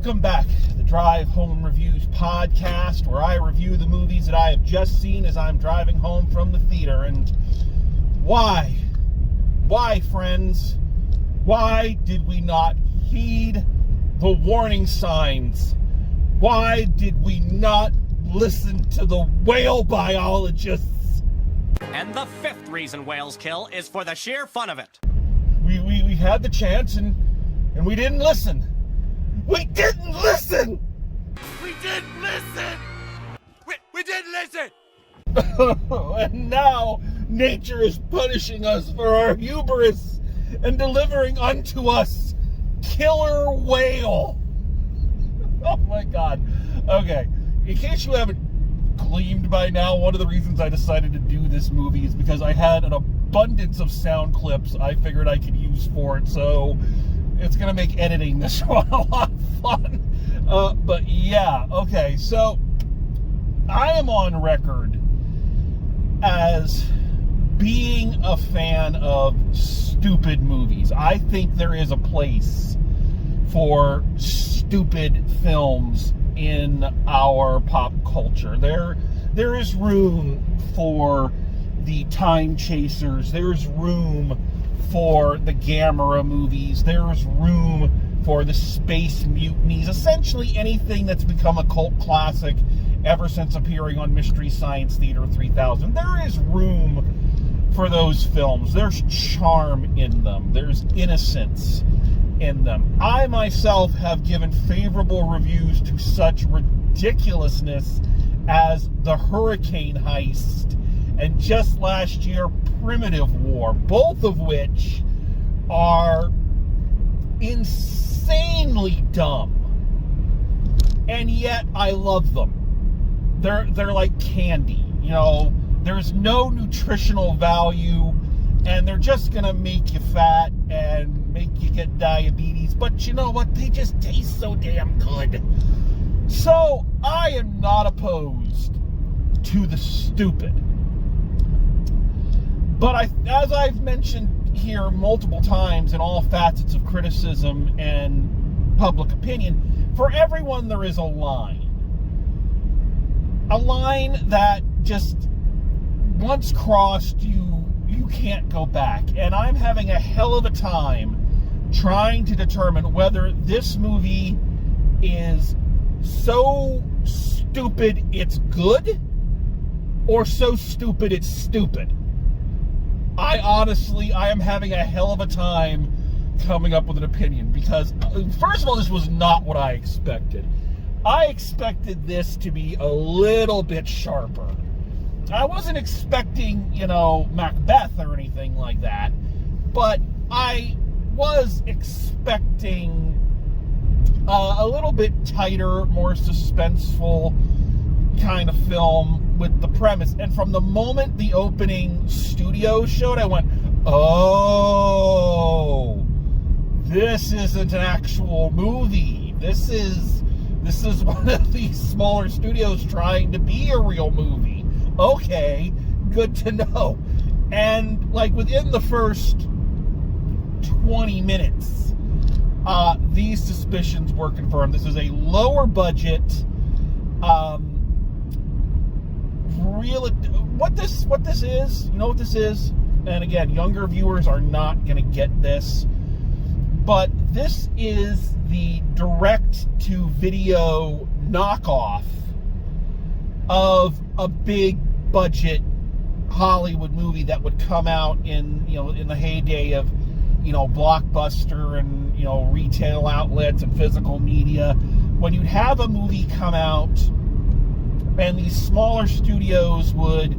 Welcome back to the Drive Home Reviews podcast, where I review the movies that I have just seen as I'm driving home from the theater. And why, friends, why did we not heed the warning signs? Why did we not listen to the whale biologists? And the fifth reason whales kill is for the sheer fun of it. We had the chance and we didn't listen. We didn't listen! We didn't listen! We didn't listen! And now nature is punishing us for our hubris and delivering unto us killer whale. Oh my God. Okay, in case you haven't gleaned by now, one of the reasons I decided to do this movie is because I had an abundance of sound clips I figured I could use for it, so it's going to make editing this one a lot of fun. But yeah, okay, so I am on record as being a fan of stupid movies. I think there is a place for stupid films in our pop culture. There is room for the time chasers. There's room for the Gamera movies. There's room for the space mutinies. Essentially anything that's become a cult classic ever since appearing on Mystery Science Theater 3000. There is room for those films. There's charm in them. There's innocence in them. I myself have given favorable reviews to such ridiculousness as The Hurricane Heist and just last year, Primitive War, both of which are insanely dumb, and yet I love them. They're like candy, you know. There's no nutritional value, and they're just gonna make you fat and make you get diabetes. But you know what? They just taste so damn good. So I am not opposed to the stupid. But as I've mentioned here multiple times in all facets of criticism and public opinion, for everyone there is a line. A line that just, once crossed, you can't go back. And I'm having a hell of a time trying to determine whether this movie is so stupid it's good, or so stupid it's stupid. I am having a hell of a time coming up with an opinion because, first of all, this was not what I expected. I expected this to be a little bit sharper. I wasn't expecting, Macbeth or anything like that, but I was expecting a little bit tighter, more suspenseful kind of film with the premise. And from the moment the opening studio showed, I went, oh, this isn't an actual movie. This is one of these smaller studios trying to be a real movie. Okay, good to know. And like within the first 20 minutes, these suspicions were confirmed. This is a lower budget, what this is, you know what this is? And again, younger viewers are not going to get this, but this is the direct-to-video knockoff of a big budget Hollywood movie that would come out in the heyday of Blockbuster and retail outlets and physical media, when you'd have a movie come out and these smaller studios would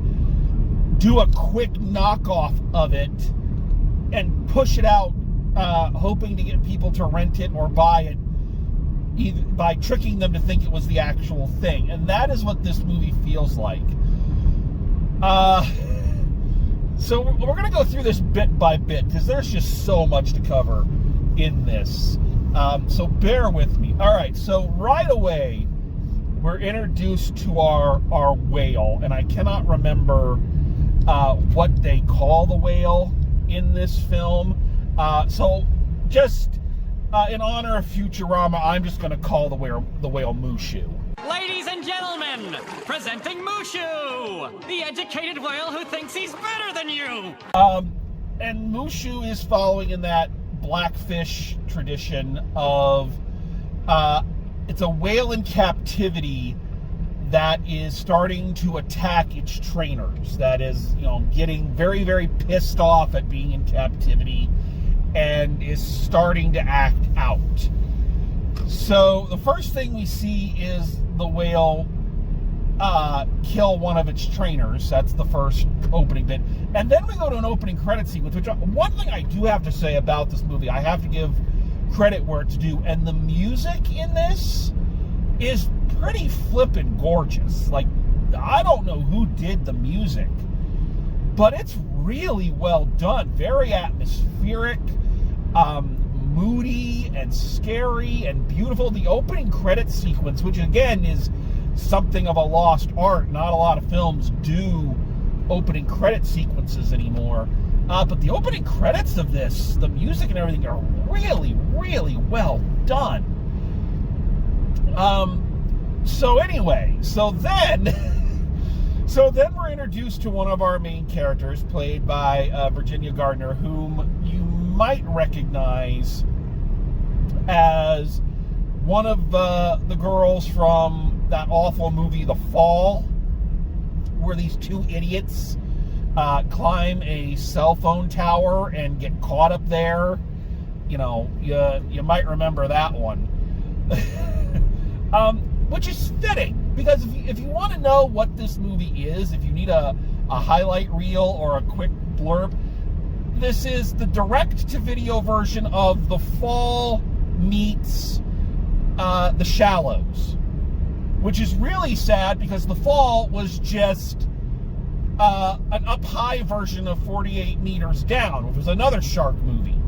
do a quick knockoff of it and push it out, hoping to get people to rent it or buy it, either by tricking them to think it was the actual thing. And that is what this movie feels like. So we're going to go through this bit by bit because there's just so much to cover in this. So bear with me. All right, so right away, we're introduced to our whale, and I cannot remember what they call the whale in this film. So just in honor of Futurama, I'm just going to call the whale Mushu. Ladies and gentlemen, presenting Mushu, the educated whale who thinks he's better than you. And Mushu is following in that blackfish tradition of it's a whale in captivity that is starting to attack its trainers, that is, getting very, very pissed off at being in captivity and is starting to act out. So the first thing we see is the whale kill one of its trainers. That's the first opening bit. And then we go to an opening credit sequence, which one thing I do have to say about this movie, I have to give credit where it's due, and the music in this is pretty flippin' gorgeous. Like, I don't know who did the music, but it's really well done. Very atmospheric, moody and scary and beautiful. The opening credit sequence, which again is something of a lost art. Not a lot of films do opening credit sequences anymore. But the opening credits of this, the music and everything are really, really well done. So then we're introduced to one of our main characters, played by Virginia Gardner, whom you might recognize as one of the girls from that awful movie, The Fall, where these two idiots climb a cell phone tower and get caught up there. You might remember that one. Which is fitting, because if you want to know what this movie is, if you need a highlight reel or a quick blurb, this is the direct-to-video version of The Fall meets The Shallows, which is really sad because The Fall was just an up-high version of 48 Meters Down, which was another shark movie.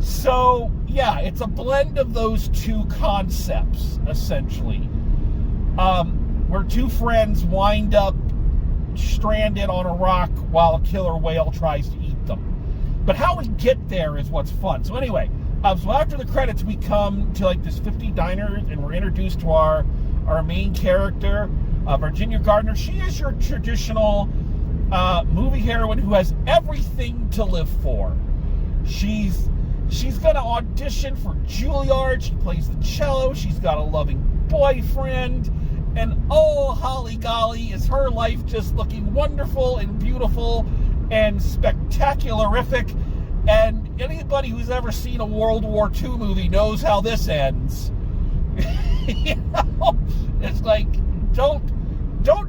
So, yeah, it's a blend of those two concepts, essentially. Where two friends wind up stranded on a rock while a killer whale tries to eat them. But how we get there is what's fun. So anyway, so after the credits, we come to like this 50 diner, and we're introduced to our main character, Virginia Gardner. She is your traditional movie heroine who has everything to live for. She's going to audition for Juilliard. She plays the cello. She's got a loving boyfriend. And oh, holly golly, is her life just looking wonderful and beautiful and spectacularific. And anybody who's ever seen a World War II movie knows how this ends. It's like, don't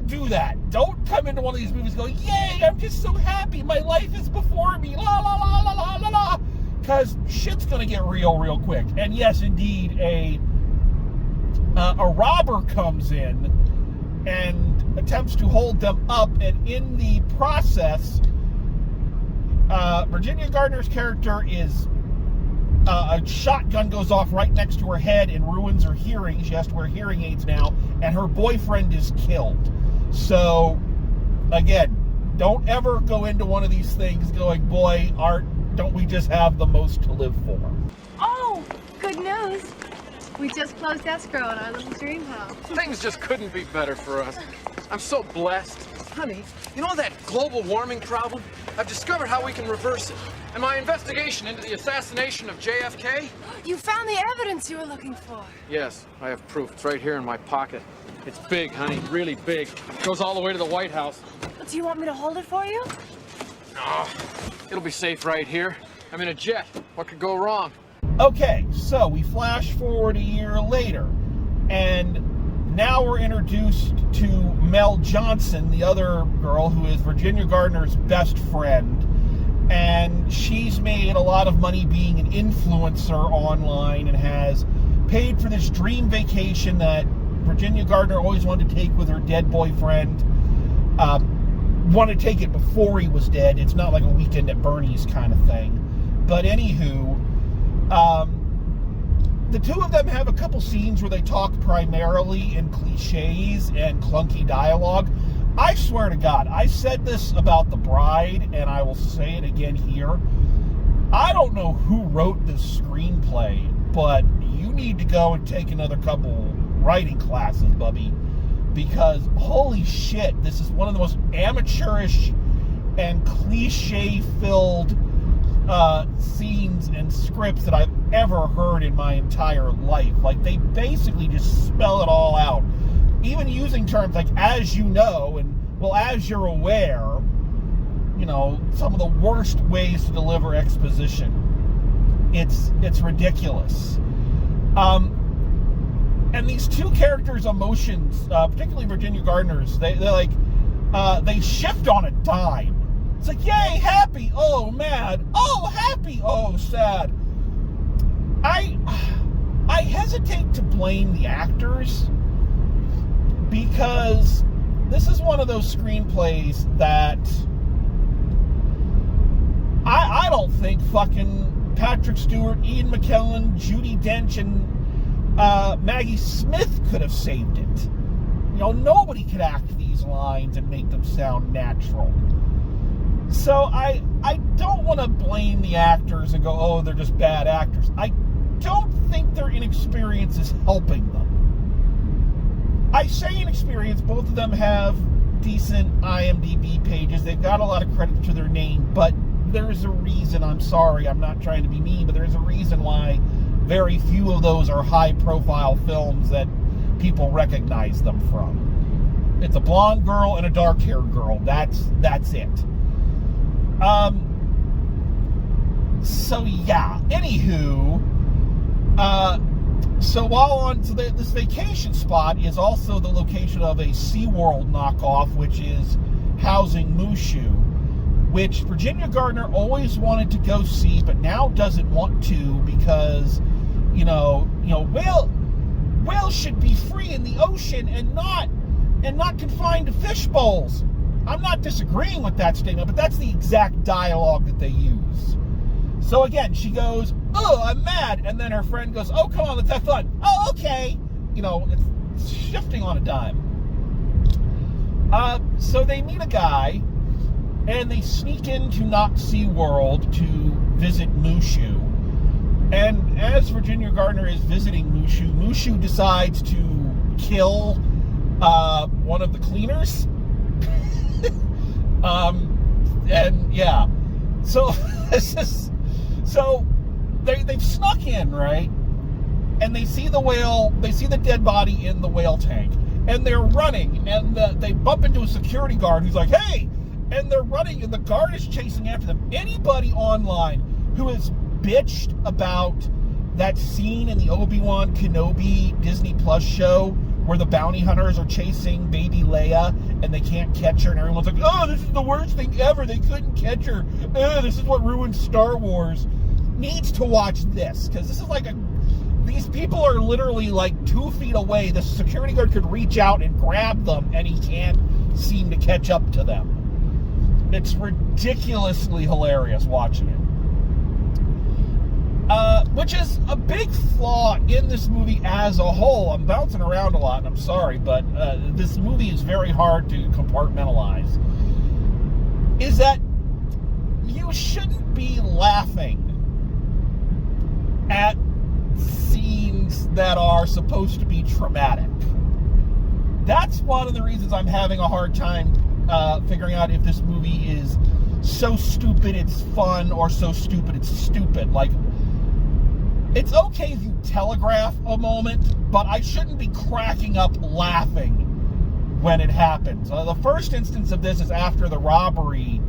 do that. Don't come into one of these movies going, yay, I'm just so happy. My life is before me. La, la, la, la, la, la, la. Because shit's going to get real quick. And yes, indeed, a robber comes in and attempts to hold them up, and in the process, Virginia Gardner's character is a shotgun goes off right next to her head and ruins her hearing. She has to wear hearing aids now, and her boyfriend is killed. So, again, don't ever go into one of these things going, boy, don't we just have the most to live for? Oh, good news. We just closed escrow on our little dream house. Things just couldn't be better for us. I'm so blessed. Honey, you know that global warming problem? I've discovered how we can reverse it. In my investigation into the assassination of JFK? You found the evidence you were looking for. Yes, I have proof. It's right here in my pocket. It's big, honey, really big. It goes all the way to the White House. Do you want me to hold it for you? No, it'll be safe right here. I'm in a jet. What could go wrong? Okay, so we flash forward a year later, and now we're introduced to Mel Johnson, the other girl who is Virginia Gardner's best friend, and she's made a lot of money being an influencer online and has paid for this dream vacation that Virginia Gardner always wanted to take with her dead boyfriend. Wanted to take it before he was dead. It's not like a Weekend at Bernie's kind of thing. But anywho, the two of them have a couple scenes where they talk primarily in cliches and clunky dialogue. I swear to God, I said this about The Bride, and I will say it again here. I don't know who wrote this screenplay, but you need to go and take another couple writing classes, Bubby, because holy shit, this is one of the most amateurish and cliche-filled scenes and scripts that I've ever heard in my entire life. Like, they basically just spell it all out, even using terms like "as you know" and "well, as you're aware," you know, some of the worst ways to deliver exposition. It's ridiculous. And these two characters' emotions, particularly Virginia Gardner's, they shift on a dime. It's like, yay, happy, oh, mad, oh, happy, oh, sad. I hesitate to blame the actors, because this is one of those screenplays that I don't think fucking Patrick Stewart, Ian McKellen, Judi Dench, and Maggie Smith could have saved it. You know, nobody could act these lines and make them sound natural. So I don't want to blame the actors and go, oh, they're just bad actors. I don't think their inexperience is helping them. I say inexperience, both of them have decent IMDb pages. They've got a lot of credit to their name, but there's a reason. I'm sorry, I'm not trying to be mean, but there's a reason why very few of those are high-profile films that people recognize them from. It's a blonde girl and a dark-haired girl. That's it. So yeah. Anywho, this vacation spot is also the location of a SeaWorld knockoff, which is housing Mushu, which Virginia Gardner always wanted to go see, but now doesn't want to because, you know, whales should be free in the ocean and not confined to fish bowls. I'm not disagreeing with that statement, but that's the exact dialogue that they use. So again, she goes, oh, I'm mad. And then her friend goes, oh, come on, let's have fun. Oh, okay. You know, it's shifting on a dime. So they meet a guy, and they sneak into not SeaWorld to visit Mushu. And as Virginia Gardner is visiting Mushu decides to kill one of the cleaners. And yeah, so they've snuck in, right? And they see the whale, they see the dead body in the whale tank, and they're running, and they bump into a security guard who's like, hey, and they're running, and the guard is chasing after them. Anybody online who has bitched about that scene in the Obi-Wan Kenobi Disney Plus show where the bounty hunters are chasing baby Leia and they can't catch her, and everyone's like, oh, this is the worst thing ever, they couldn't catch her, this is what ruined Star Wars, needs to watch this, because this is like these people are literally like 2 feet away. The security guard could reach out and grab them, and he can't seem to catch up to them. It's ridiculously hilarious watching it. Which is a big flaw in this movie as a whole. I'm bouncing around a lot, and I'm sorry, but this movie is very hard to compartmentalize. Is that you shouldn't be laughing at scenes that are supposed to be traumatic. That's one of the reasons I'm having a hard time figuring out if this movie is so stupid it's fun or so stupid it's stupid. Like, it's okay if you telegraph a moment, but I shouldn't be cracking up laughing when it happens. The first instance of this is after the robbery,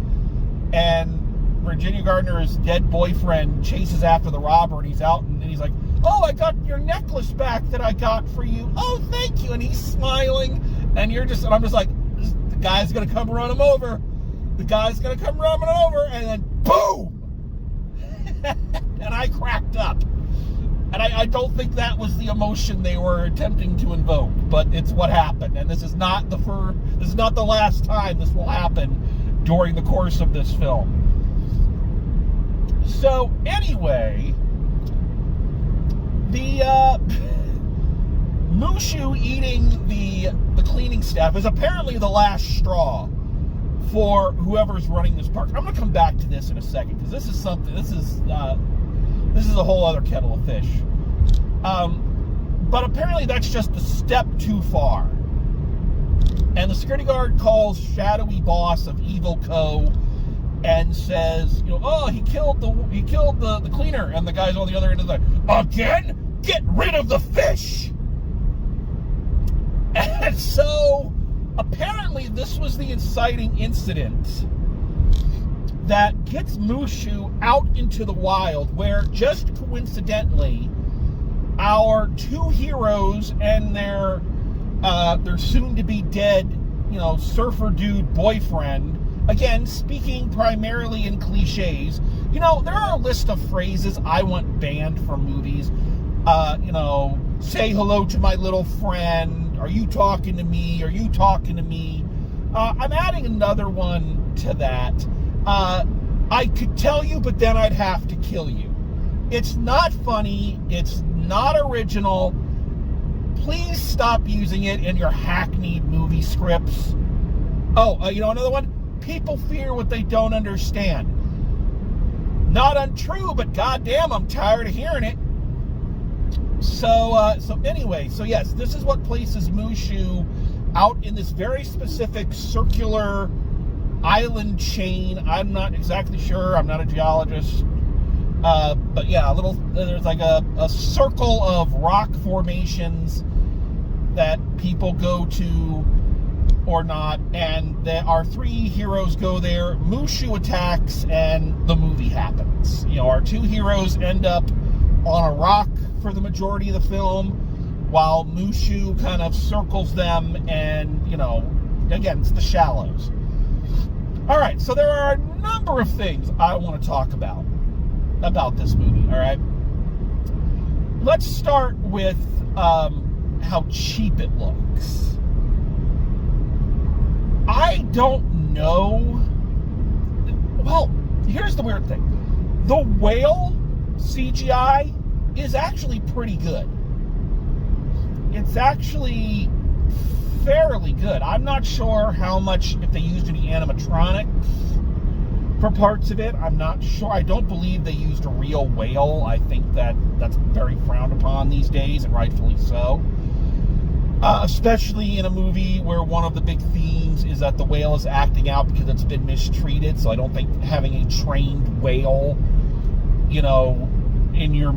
and Virginia Gardner's dead boyfriend chases after the robber, and he's out, and he's like, oh, I got your necklace back that I got for you. Oh, thank you. And he's smiling, and I'm just like, the guy's going to come run him over. The guy's going to come running over, and then boom! And I cracked up. And I don't think that was the emotion they were attempting to invoke, but it's what happened. And this is not the last time this will happen during the course of this film. So anyway, the Mushu eating the cleaning staff is apparently the last straw for whoever's running this park. I'm going to come back to this in a second, because this is a whole other kettle of fish. But apparently that's just a step too far. And the security guard calls shadowy boss of Evil Co. and says, oh, he killed the cleaner. And the guy's on the other end of the again? Get rid of the fish! And so, apparently this was the inciting incident that gets Mushu out into the wild, where just coincidentally, our two heroes and their soon-to-be dead, surfer dude boyfriend, again, speaking primarily in cliches. There are a list of phrases I want banned from movies. Say hello to my little friend. Are you talking to me? Are you talking to me? I'm adding another one to that. I could tell you, but then I'd have to kill you. It's not funny. It's not original. Please stop using it in your hackneyed movie scripts. Oh, another one? People fear what they don't understand. Not untrue, but goddamn, I'm tired of hearing it. So yes, this is what places Mushu out in this very specific circular island chain. I'm not exactly sure. I'm not a geologist. But yeah, there's like a circle of rock formations that people go to or not, and our three heroes go there. Mushu attacks, and the movie happens. Our two heroes end up on a rock for the majority of the film, while Mushu kind of circles them, and, again, it's the shallows. All right, so there are a number of things I want to talk about this movie, all right? Let's start with how cheap it looks. I don't know. Well, here's the weird thing. The whale CGI is actually pretty good. It's actually fairly good. I'm not sure how much, if they used any animatronics for parts of it. I'm not sure. I don't believe they used a real whale. I think that's very frowned upon these days, and rightfully so. Especially in a movie where one of the big themes is that the whale is acting out because it's been mistreated. So I don't think having a trained whale, in your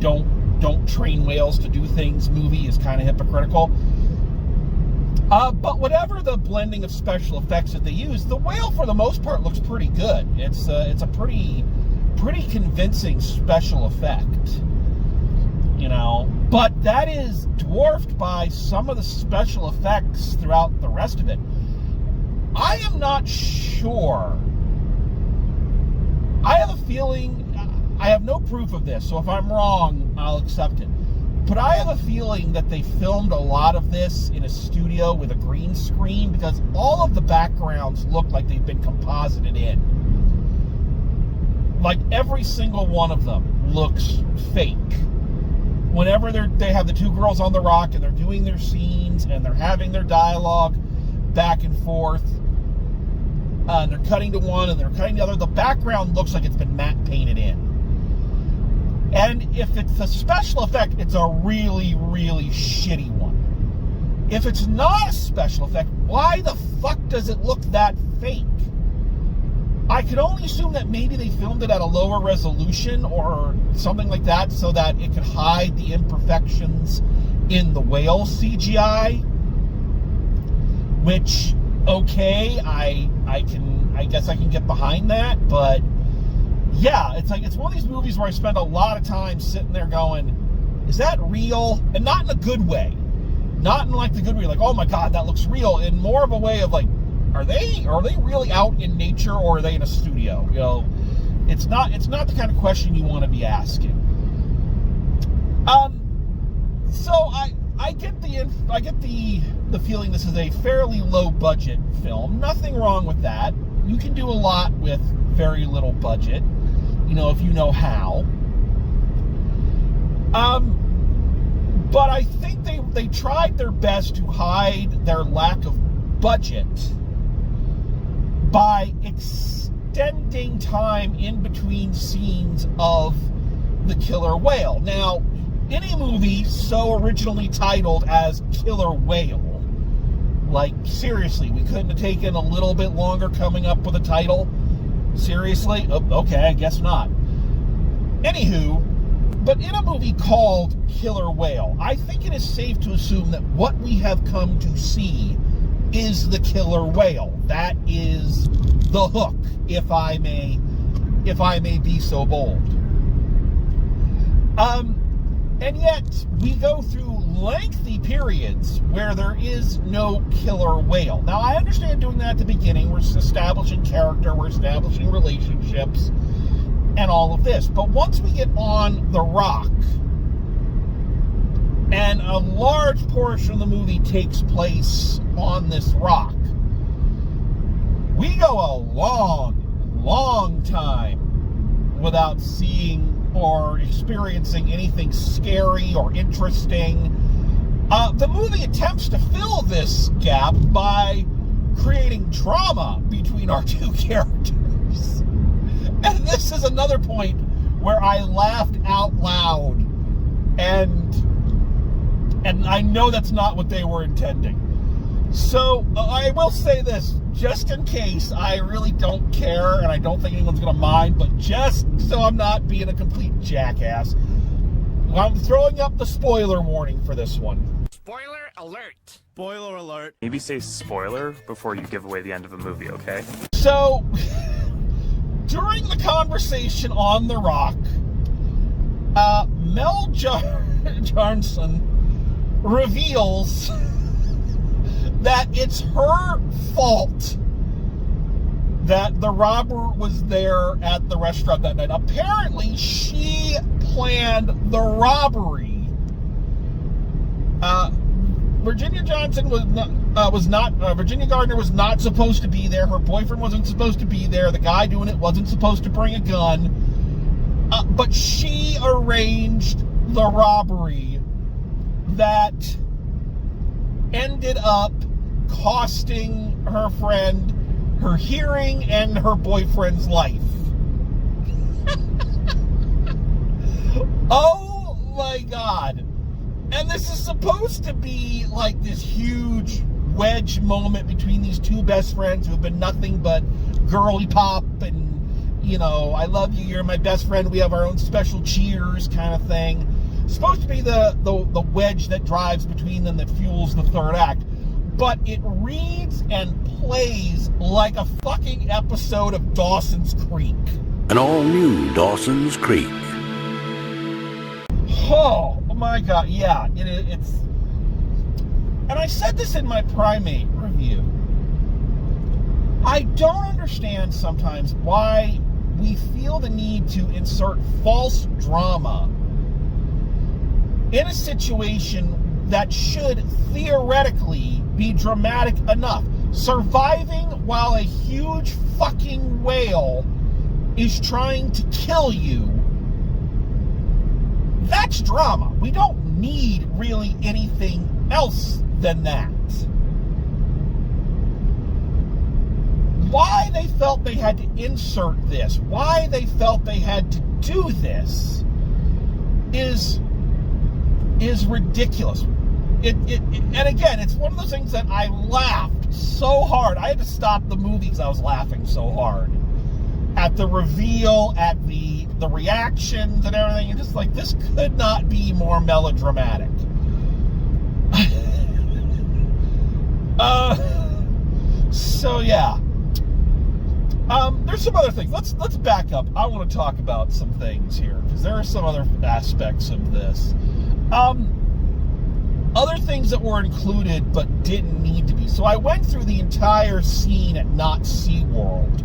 don't train whales to do things movie is kind of hypocritical. But whatever the blending of special effects that they use, the whale for the most part looks pretty good. It's a pretty convincing special effect. But that is dwarfed by some of the special effects throughout the rest of it. I am not sure. I have a feeling, I have no proof of this, so if I'm wrong, I'll accept it. But I have a feeling that they filmed a lot of this in a studio with a green screen, because all of the backgrounds look like they've been composited in. Like every single one of them looks fake. Whenever they have the two girls on the rock and they're doing their scenes and they're having their dialogue back and forth, and they're cutting to one and they're cutting to the other, the background looks like it's been matte painted in. And if it's a special effect, it's a really, really shitty one. If it's not a special effect, why the fuck does it look that fake? I could only assume that maybe they filmed it at a lower resolution or something like that so that it could hide the imperfections in the whale CGI. Which, okay, I guess I can get behind that, but yeah, it's one of these movies where I spend a lot of time sitting there going, is that real? And not in a good way. Not in like the good way, like, oh my god, that looks real. In more of a way of like, are they really out in nature, or are they in a studio? It's not the kind of question you want to be asking. So I get the feeling this is a fairly low budget film. Nothing wrong with that. You can do a lot with very little budget, if you know how. But I think they tried their best to hide their lack of budget by extending time in between scenes of the killer whale. Now, any movie so originally titled as Killer Whale. Like, seriously, we couldn't have taken a little bit longer coming up with a title? Seriously? Oh, okay, I guess not. Anywho, but in a movie called Killer Whale, I think it is safe to assume that what we have come to see is the killer whale. That is the hook, if I may be so bold. And yet, we go through lengthy periods where there is no killer whale. Now, I understand doing that at the beginning. We're establishing character, we're establishing relationships, and all of this. But once we get on the rock, and a large portion of the movie takes place on this rock, we go a long time without seeing or experiencing anything scary or interesting. The movie attempts to fill this gap by creating drama between our two characters. And this is another point where I laughed out loud, and I know that's not what they were intending. So I will say this, just in case, I really don't care, and I don't think anyone's going to mind, but just so I'm not being a complete jackass, I'm throwing up the spoiler warning for this one. Spoiler alert. Spoiler alert. Maybe say spoiler before you give away the end of a movie, okay? So, during the conversation on the rock, Mel Johnson reveals that it's her fault that the robber was there at the restaurant that night. Apparently, she planned the robbery. Virginia Gardner was not supposed to be there. Her boyfriend wasn't supposed to be there. The guy doing it wasn't supposed to bring a gun. But she arranged the robbery that ended up costing her friend her hearing and her boyfriend's life. Oh my God. And this is supposed to be like this huge wedge moment between these two best friends who have been nothing but girly pop and, you know, I love you, you're my best friend, we have our own special cheers kind of thing. It's supposed to be the wedge that drives between them, that fuels the third act. But it reads and plays like a fucking episode of Dawson's Creek. An all-new Dawson's Creek. Oh my God, yeah, it's... And I said this in my Primate review. I don't understand sometimes why we feel the need to insert false drama in a situation that should theoretically be dramatic enough. Surviving while a huge fucking whale is trying to kill you, that's drama. We don't need really anything else than that. Why they felt they had to insert this, why they felt they had to do this is ridiculous. And again, it's one of those things that I laughed so hard. I had to stop the movie because I was laughing so hard. At the reveal, at the reactions and everything. You're just like, this could not be more melodramatic. So yeah. There's some other things. Let's back up. I want to talk about some things here, because there are some other aspects of this. Other things that were included but didn't need to be. So I went through the entire scene at Not SeaWorld.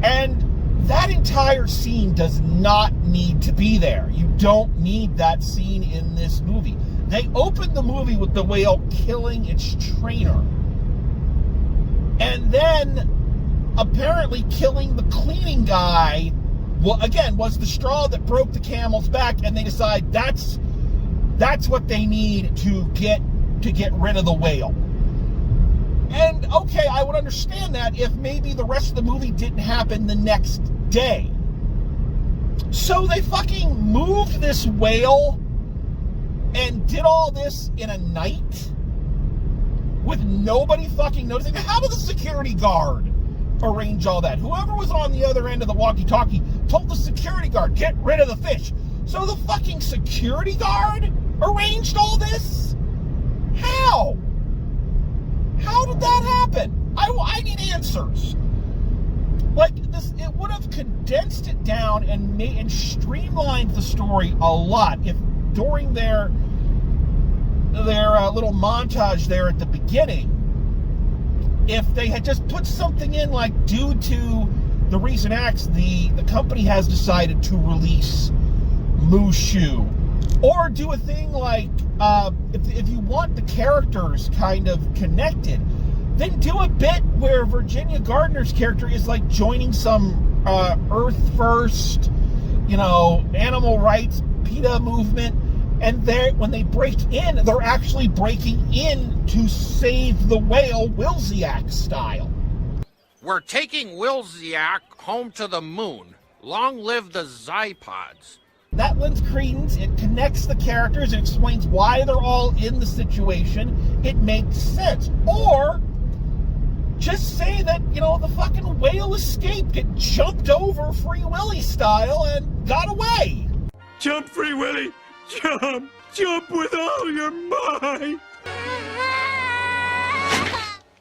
And that entire scene does not need to be there. You don't need that scene in this movie. They opened the movie with the whale killing its trainer. And then apparently killing the cleaning guy, well, again, was the straw that broke the camel's back, and they decide that's what they need to get rid of the whale. And okay, I would understand that if maybe the rest of the movie didn't happen the next day. So they fucking moved this whale and did all this in a night with nobody fucking noticing. How did the security guard arrange all that? Whoever was on the other end of the walkie-talkie told the security guard, get rid of the fish. So the fucking security guard arranged all this? How? How did that happen? I need answers. Like this, it would have condensed it down and streamlined the story a lot if during their little montage there at the beginning, if they had just put something in like, due to the recent acts, the company has decided to release Mushu, or do a thing like if you want the characters kind of connected, then do a bit where Virginia Gardner's character is like joining some Earth First, animal rights, PETA movement, and when they break in, they're actually breaking in to save the whale, Wilsiak style. We're taking Wilsiak home to the moon. Long live the Zypods. That lends credence, it connects the characters, it explains why they're all in the situation, it makes sense. Or just say that, the fucking whale escaped, it jumped over Free Willy style and got away. Jump, Free Willy! Jump! Jump with all your might!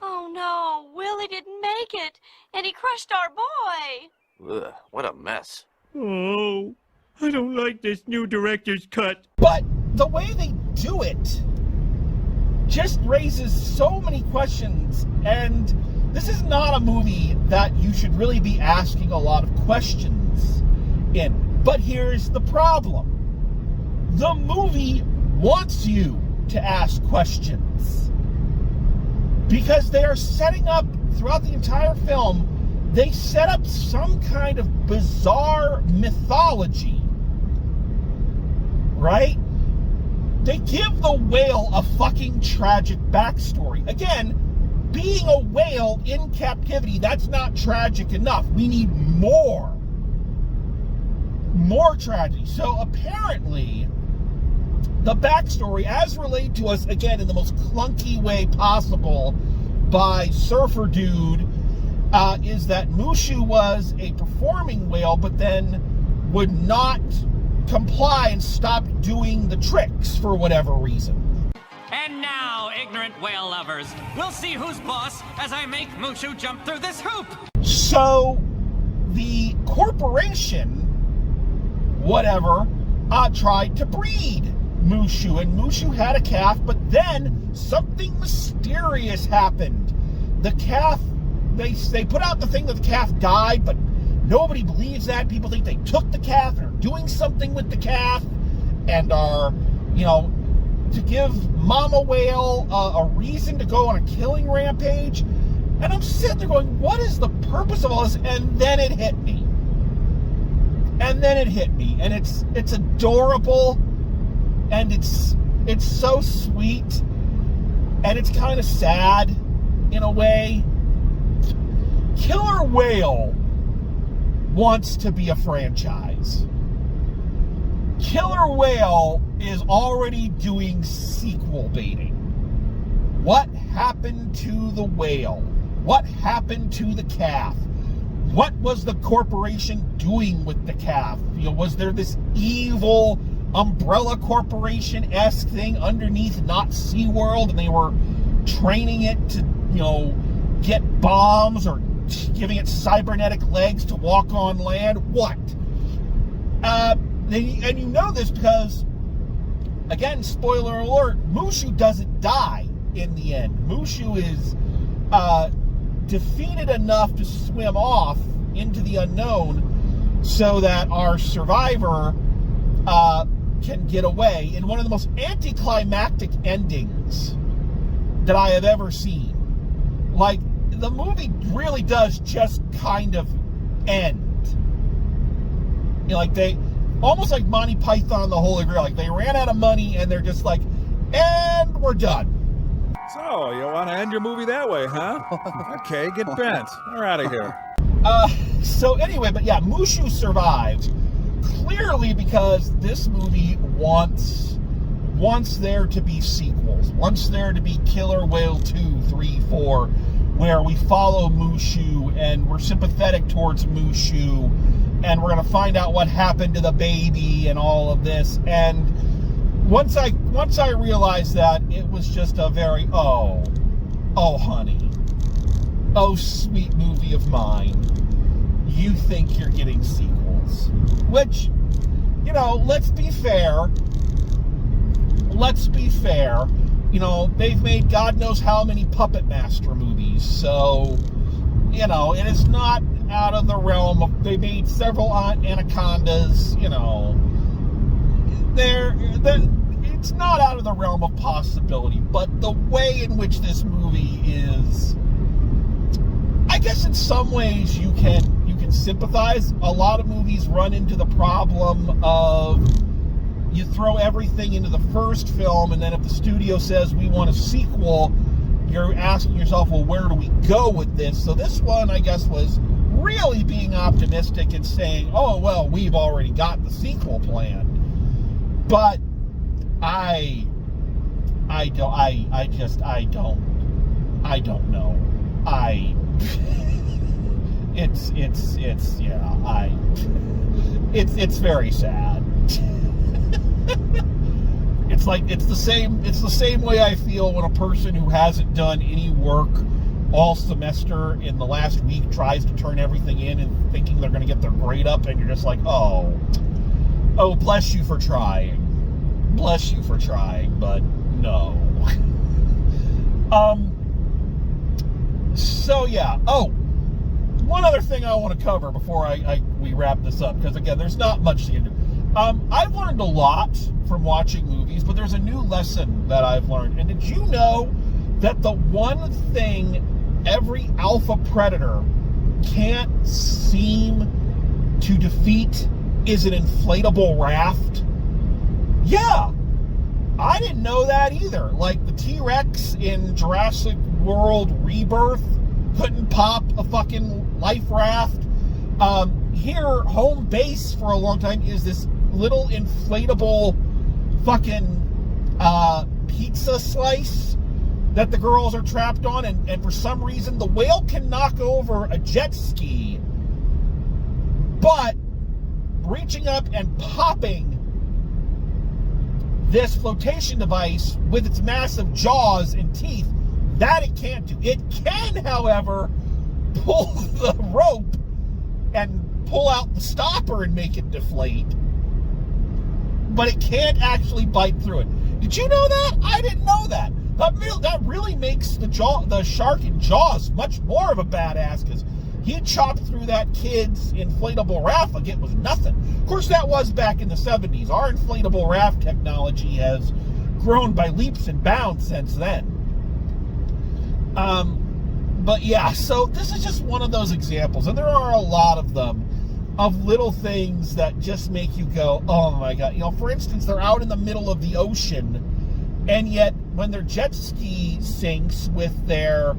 Oh no, Willy didn't make it, and he crushed our boy. Ugh, what a mess. Oh, I don't like this new director's cut. But the way they do it just raises so many questions, and this is not a movie that you should really be asking a lot of questions in. But here's the problem. The movie wants you to ask questions because they are setting up throughout the entire film, they set up some kind of bizarre mythology, right? They give the whale a fucking tragic backstory. Again, being a whale in captivity, that's not tragic enough. We need more tragedy. So apparently, the backstory, as relayed to us, again, in the most clunky way possible by Surfer Dude, is that Mushu was a performing whale, but then would not comply and stopped doing the tricks for whatever reason. And now, ignorant whale lovers, we'll see who's boss as I make Mushu jump through this hoop. So, the corporation, whatever, tried to breed Mushu, and Mushu had a calf, but then something mysterious happened. The calf, they put out the thing that the calf died, but nobody believes that. People think they took the calf and are doing something with the calf and are, to give Mama Whale a reason to go on a killing rampage. And I'm sitting there going, what is the purpose of all this? And then it hit me. And it's adorable, and it's so sweet, and it's kind of sad in a way. Killer Whale wants to be a franchise. Killer Whale is already doing sequel baiting. What happened to the whale? What happened to the calf? What was the corporation doing with the calf? Was there this evil umbrella corporation-esque thing underneath not SeaWorld, and they were training it to, get bombs or giving it cybernetic legs to walk on land? What? And you know this because, again, spoiler alert, Mushu doesn't die in the end. Mushu is defeated enough to swim off into the unknown so that our survivor can get away in one of the most anticlimactic endings that I have ever seen. Like, the movie really does just kind of end. Like they, almost like Monty Python and the Holy Grail, like they ran out of money and they're just like, and we're done. So, you want to end your movie that way, huh? Okay, get bent. We're out of here. So anyway, but yeah, Mushu survived. clearly because this movie wants there to be sequels, wants there to be Killer Whale 2, 3, 4, where we follow Mushu and we're sympathetic towards Mushu and we're going to find out what happened to the baby and all of this. And once I realized that, it was just a very, oh honey, oh sweet movie of mine, you think you're getting sequels. Which, you know, let's be fair, you know, they've made God knows how many Puppet Master movies, so, you know, it is not out of the realm of, they made several Anacondas, you know, it's not out of the realm of possibility, but the way in which this movie is, I guess in some ways you can sympathize. A lot of movies run into the problem of, you throw everything into the first film, and then if the studio says we want a sequel, you're asking yourself, well, where do we go with this? So this one, I guess, was really being optimistic and saying, oh, well, we've already got the sequel planned. But I don't know. It's very sad. It's the same way I feel when a person who hasn't done any work all semester in the last week tries to turn everything in and thinking they're going to get their grade up, and you're just like, oh, bless you for trying, but no. So yeah. Oh, one other thing I want to cover before we wrap this up, because again, there's not much to get into. I've learned a lot from watching movies, but there's a new lesson that I've learned. And did you know that the one thing every alpha predator can't seem to defeat is an inflatable raft? Yeah, I didn't know that either. Like the T-Rex in Jurassic World Rebirth couldn't pop a fucking life raft. Here, home base for a long time is this little inflatable fucking pizza slice that the girls are trapped on, and for some reason the whale can knock over a jet ski, but reaching up and popping this flotation device with its massive jaws and teeth, that it can't do. It can, however, pull the rope and pull out the stopper and make it deflate, but it can't actually bite through it. Did you know that? I didn't know that. That really makes the shark in Jaws much more of a badass, because he chopped through that kid's inflatable raft like it was nothing. Of course, that was back in the 70s. Our inflatable raft technology has grown by leaps and bounds since then. But yeah, so this is just one of those examples, and there are a lot of them, of little things that just make you go, oh my God. You know, for instance, they're out in the middle of the ocean, and yet when their jet ski sinks with their,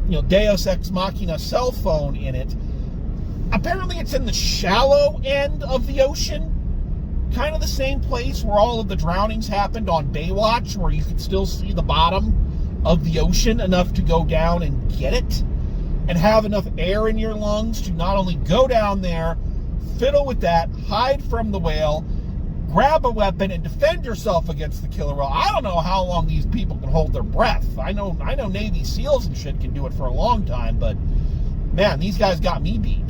you know, Deus Ex Machina cell phone in it, apparently it's in the shallow end of the ocean, kind of the same place where all of the drownings happened on Baywatch, where you could still see the bottom of the ocean enough to go down and get it, and have enough air in your lungs to not only go down there, fiddle with that, hide from the whale, grab a weapon, and defend yourself against the killer whale. I don't know how long these people can hold their breath. I know Navy SEALs and shit can do it for a long time, but man, these guys got me beat.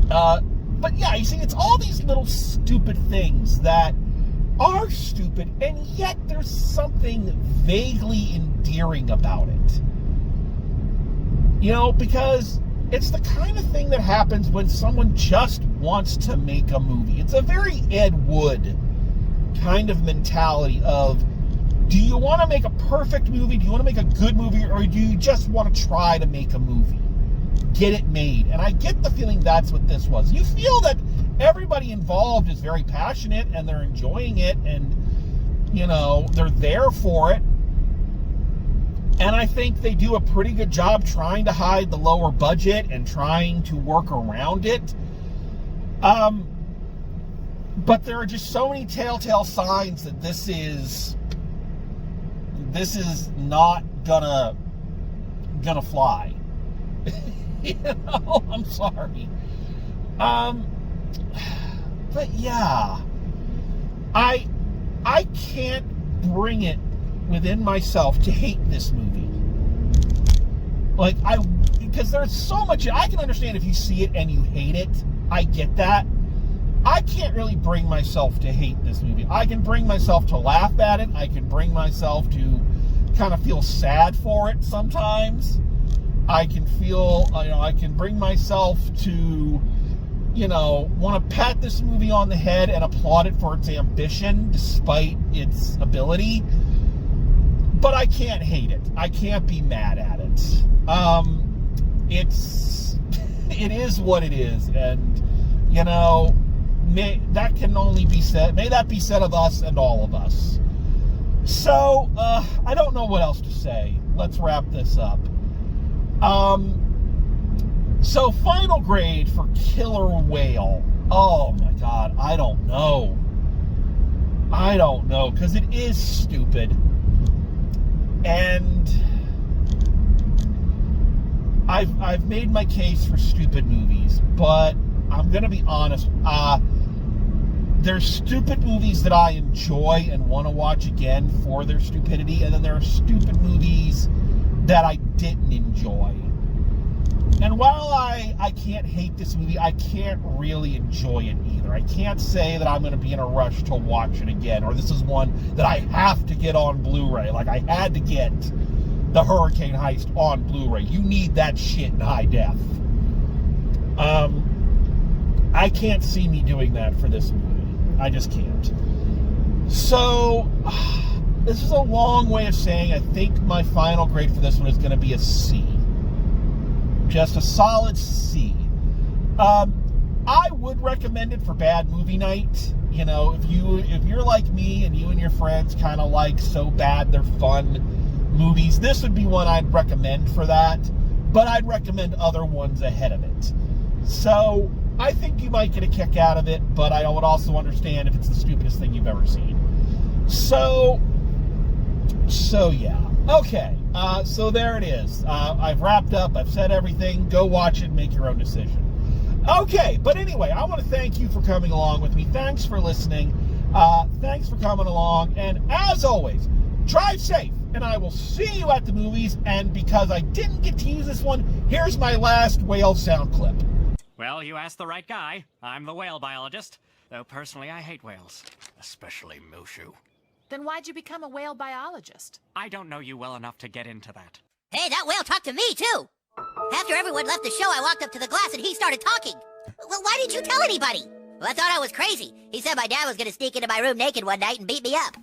But yeah, you see, it's all these little stupid things that are stupid, and yet there's something vaguely endearing about it. You know, because it's the kind of thing that happens when someone just wants to make a movie. It's a very Ed Wood kind of mentality of, do you want to make a perfect movie? Do you want to make a good movie? Or do you just want to try to make a movie? Get it made. And I get the feeling that's what this was. You feel that everybody involved is very passionate and they're enjoying it, and, you know, they're there for it. And I think they do a pretty good job trying to hide the lower budget and trying to work around it. But there are just so many telltale signs that this is not gonna fly. You know, I'm sorry. But yeah, I can't bring it within myself to hate this movie. Like, because there's so much. I can understand if you see it and you hate it. I get that. I can't really bring myself to hate this movie. I can bring myself to laugh at it. I can bring myself to kind of feel sad for it sometimes. I can feel, I can bring myself to, want to pat this movie on the head and applaud it for its ambition despite its ability. But I can't hate it. I can't be mad at it. It is what it is. And, that can only be said. May that be said of us and all of us. So, I don't know what else to say. Let's wrap this up. So final grade for Killer Whale. Oh my God, I don't know, because it is stupid. And I've made my case for stupid movies, but I'm gonna be honest. There's stupid movies that I enjoy and want to watch again for their stupidity, and then there are stupid movies that I didn't enjoy. And while I can't hate this movie, I can't really enjoy it either. I can't say that I'm going to be in a rush to watch it again, or this is one that I have to get on Blu-ray. Like, I had to get the Hurricane Heist on Blu-ray. You need that shit in high def. I can't see me doing that for this movie. I just can't. So, this is a long way of saying I think my final grade for this one is going to be a C. Just a solid C. I would recommend it for bad movie night. If you're like me and you and your friends kind of like so bad they're fun movies, this would be one I'd recommend for that. But I'd recommend other ones ahead of it. So I think you might get a kick out of it, but I would also understand if it's the stupidest thing you've ever seen. So yeah. Okay, so there it is. I've wrapped up. I've said everything. Go watch it and make your own decision. Okay, but anyway, I want to thank you for coming along with me. Thanks for listening. Thanks for coming along. And as always, drive safe. And I will see you at the movies. And because I didn't get to use this one, here's my last whale sound clip. Well, you asked the right guy. I'm the whale biologist. Though personally, I hate whales. Especially Mushu. Then why'd you become a whale biologist? I don't know you well enough to get into that. Hey, that whale talked to me, too! After everyone left the show, I walked up to the glass and he started talking. Well, why didn't you tell anybody? Well, I thought I was crazy. He said my dad was gonna sneak into my room naked one night and beat me up.